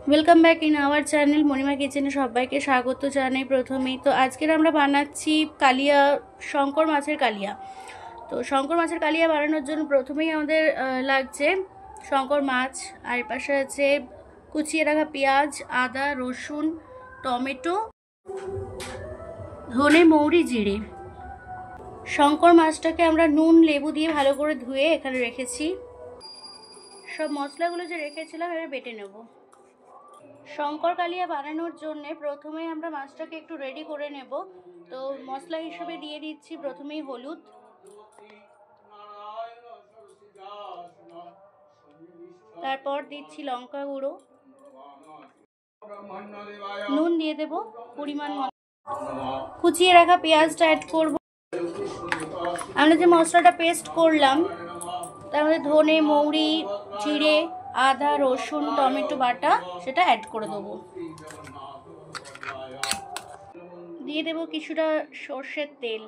Welcome back in our channel Monima কিচেনে সবাইকে স্বাগত জানাই। প্রথমেই তো আজকের আমরা বানাচ্ছি কালিয়া, শঙ্কর মাছের কালিয়া। তো শঙ্কর মাছের কালিয়া বানানোর জন্য প্রথমেই আমাদের লাগছে শঙ্কর মাছ, আর পাশে আছে কুচিয়ে রাখা পেঁয়াজ, আদা, রসুন, টমেটো, ধনে, মৌরি, জিরে। শঙ্কর মাছটাকে আমরা নুন লেবু দিয়ে ভালো করে ধুয়ে এখানে রেখেছি। সব মশলাগুলো যে রেখেছিলাম এবার বেটে নেব। শঙ্কর কালিয়া বানানোর জন্য প্রথমেই আমরা মাছটাকে একটু রেডি করে নেব। তো মশলা হিসেবে দিয়ে দিচ্ছি প্রথমেই হলুদ, তারপর দিচ্ছি লঙ্কা গুঁড়ো, নুন দিয়ে দেব পরিমাণ মতো, কুচিয়ে রাখা পেঁয়াজটা অ্যাড করব। আমরা যে মশলাটা পেস্ট করলাম তার মধ্যে ধনে, মৌরি, জিরে, আদা, রসুন, টমেটো বাটা সেটা অ্যাড করে দেবো। দিয়ে দেবো কিছুটা সর্ষের তেল।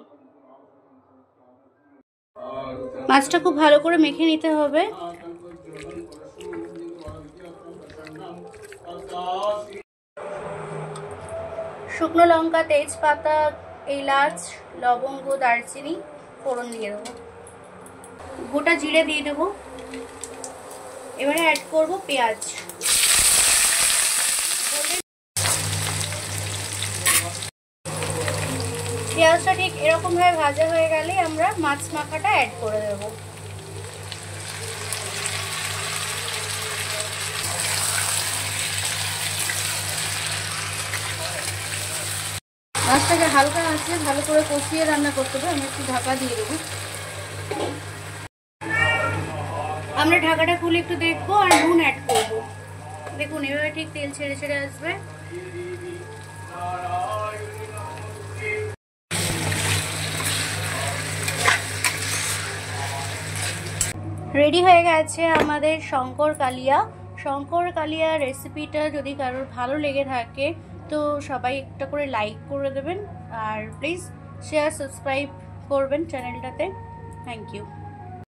মাছটা খুব ভালো করে মেখে নিতে হবে। শুকনো লঙ্কা, তেজপাতা, এলাচ, লবঙ্গ, দারচিনি ফোড়ন দিয়ে দেবো। গোটা জিরে দিয়ে দেবো। এবারে অ্যাড করব পেঁয়াজ। পেঁয়াজটা ঠিক এরকম ভাবে ভাজা হয়ে গেলে আমরা মাছ মাখাটা অ্যাড করে দেব। মাছটাকে হালকা আঁচে ভালো করে কষিয়ে রান্না করতে হবে। আমি একটু ঢাকা দিয়ে দেবো। আমরা ঢাকাটা খুলে একটু দেখবো আর নুন অ্যাড করবো। দেখুন এভাবে ঠিক তেল ছেড়ে ছেড়ে আসবে। রেডি হয়ে গেছে আমাদের শঙ্কর কালিয়া। শঙ্কর কালিয়া রেসিপিটা যদি কারোর ভালো লেগে থাকে তো সবাই একটা করে লাইক করে দেবেন, আর প্লিজ শেয়ার সাবস্ক্রাইব করবেন চ্যানেলটাতে। Thank you.